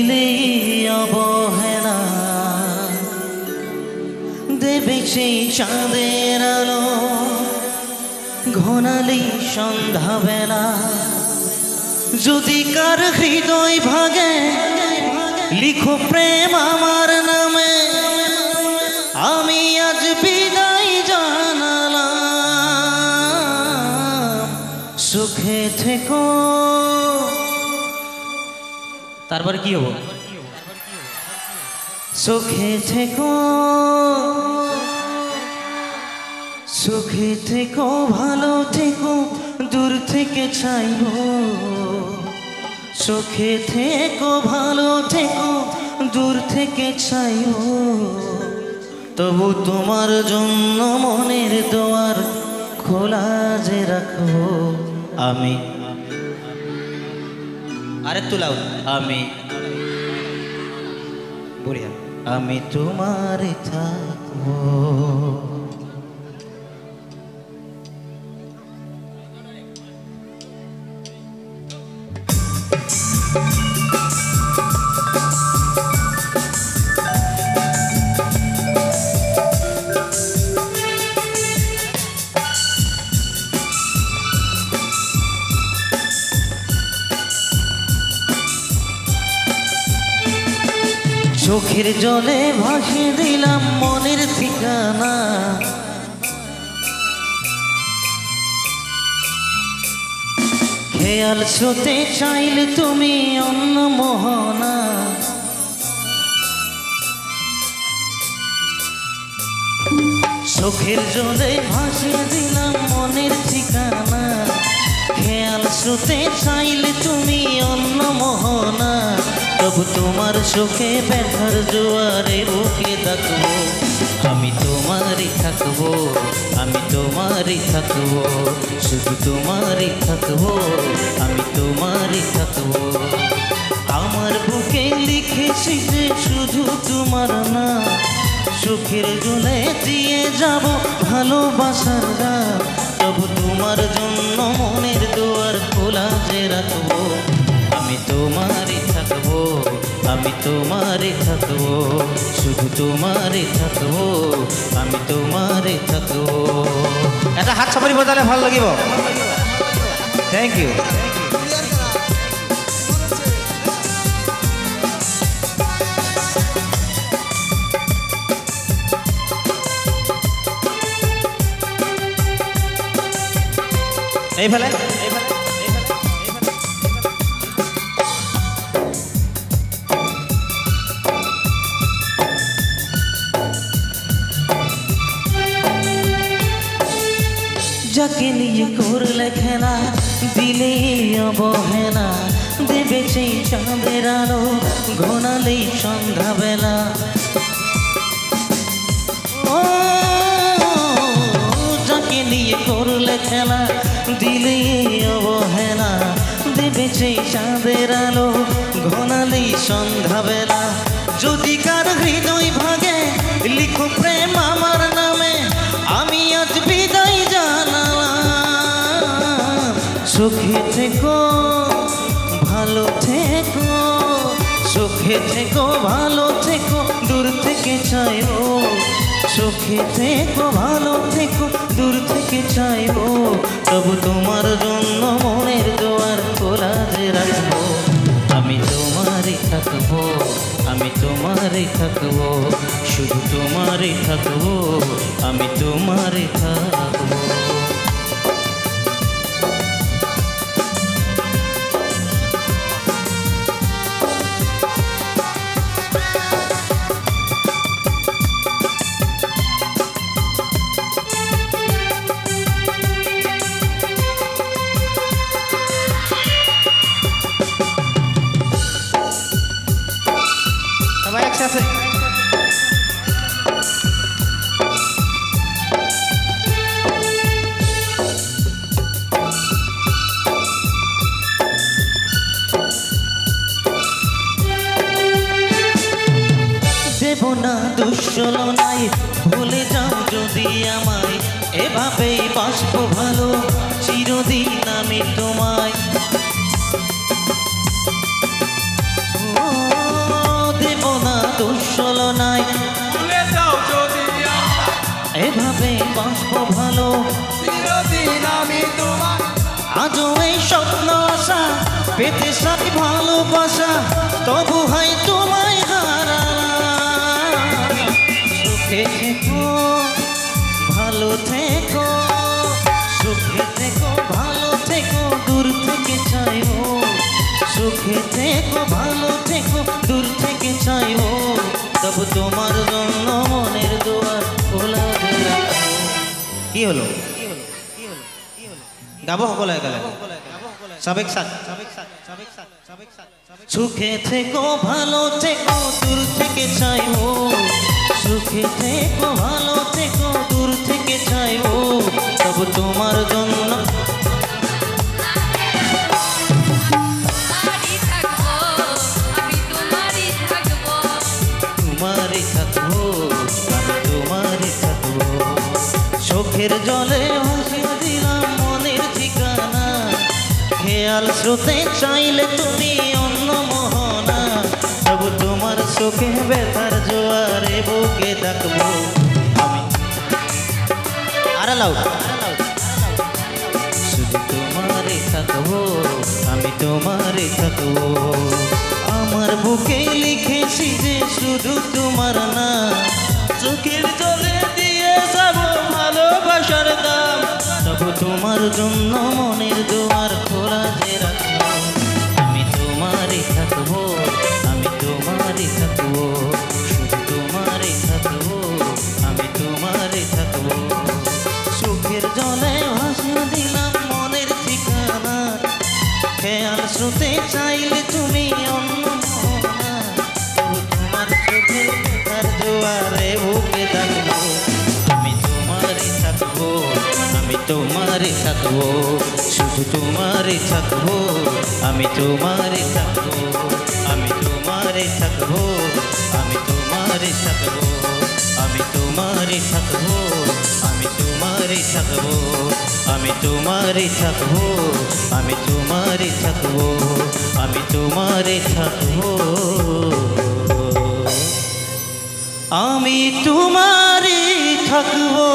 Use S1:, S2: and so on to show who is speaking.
S1: দিলেই অবহেলা দেবে সেই চাঁদের আলো ঘনালেই সন্ধ্যাবেলা যদি কার হৃদয় ভাগে লিখো প্রেম আমার নামে আমি আজ বিদায় জানালাম সুখে থেকো তারপর কি হবো সুখে থেকো সুখে থেকো ভালো থেকো দূর থেকে চাইবো সুখে থেকো ভালো থেকো দূর থেকে চাইবো তবু তোমার জন্য মনের দুয়ার খোলা যে রাখবো আমি আরেকটু লাউ আমি বলিয়া আমি তোমার থাকবো চোখের জলে ভাসিয়ে দিলাম মনের ঠিকানা খেয়াল স্রোতে চাইলে তুমি অন্য মোহনা চোখের জলে ভাসিয়ে দিলাম মনের ঠিকানা খেয়াল স্রোতে চাইলে তুমি অন্য মোহনা তবু তোমার চোখে ব্যথার জোয়ারে বুকে থাকবো আমি তোমারই থাকবো আমি তোমারই থাকবো শুধু তোমারই থাকবো আমি তোমারই থাকবো আমার বুকে লিখেছি যে শুধু তোমার না সুখের জলে দিয়ে যাব ভালোবাসার গান তবু তোমার জন্য মনের দুয়ার খোলা যে রাখবো আমি তোমারই থাকবো আমি তোমারই থাকবো শুধু তোমারই থাকবো আমি তোমারই থাকবো এটা হাত সামরি বজালে ভাল লাগিব থ্যাংক ইউ এইফালে যাকে নিয়ে করলে খেলা দিলে অবহেলা দেবে সেই চাঁদের আলো ঘনালেই সন্ধ্যাবেলা ও যাকে নিয়ে করলে খেলা দিলে অবহেলা দেবে সেই চাঁদের আলো ঘনালেই সন্ধ্যাবেলা যদি কার হৃদয় ভাগে লিখো প্রেম আমার নামে আমি আজ বিদায় জানালাম সুখে থেকো ভালো থেকো সুখে থেকো ভালো থেকো দূর থেকে চাইবো সুখে থেকো ভালো থেকো দূর থেকে চাইবো তবু তোমার জন্য মনের দুয়ার খোলা যে রাখবো আমি তোমারই থাকবো আমি তোমারই থাকবো শুধু তোমারই থাকবো আমি তোমারই থাকবো একসাথে দেব না দুঃসলনায় ভুলে যাও যদি আমায় এভাবেই বাসবো ভালো চিরদিন আমি তোমায় হয় স্বপ্ন আশা, পেতে চাই ভালোবাসা, তবু হয় তোমায় হারা। সুখে থেকো ভালো থেকো, সুখে থেকো ভালো থেকো, দূর থেকে চাইবো। সুখে থেকো ভালো থেকো, দূর থেকে চাইবো। তবু তোমার জন্য মনের দুয়ার খোলা রাখবো। কি হলো? গাবো সকলে গেলে সবেক সাথ। সুখে থেকো ভালো থেকো, দূর থেকে চাইবো। সুখে থেকো ভালো থেকো, দূর থেকে চাইবো। তবু তোমার জন্য তোমারই থাকবো, আমি তোমারই থাকবো। চোখের জলে ভাসিয়ে দিলাম মনের ঠিকানা, খেয়াল স্রোতে চাইলে তুমি অন্য মোহনা। তবু তোমার চোখে ব্যথার জোয়ারে বুকে ডাকবো আমি। আরে লাউ শুধু তোমারই থাকবো, আমি তোমারই থাকবো। আমার বুকে লিখেছি যে শুধু তোমার না, চোখের জলে দিয়ে যাব ভালোবাসার দাম। তবু তোমার জন্য মনের দুয়ার খোলা যে রাখবো। আমি তোমারই থাকবো, আমি তোমারই থাকবো। শুধু তোমারই থাকবো, আমি তোমারই থাকবো। সুখের জলে ভাসিয়ে দিলাম মনের ঠিকানা, খেয়াল স্রোতে চাইলে তুমি অন্য মোহনা। তবু তোমার চোখে ব্যথার জোয়ারে বুকে ডাকবো। আমি তোমারই থাকবো, আমি তোমারই থাকবো। শুধু তোমারই থাকবো, আমি তোমারই থাকবো। আমি তোমারই থাকবো, আমি তোমারই থাকবো। আমি তোমারই থাকবো, আমি তোমারই থাকবো। আমি তোমারই থাকবো, আমি তোমারই থাকবো। আমি তোমারই থাকবো, আমি তোমারই থাকবো।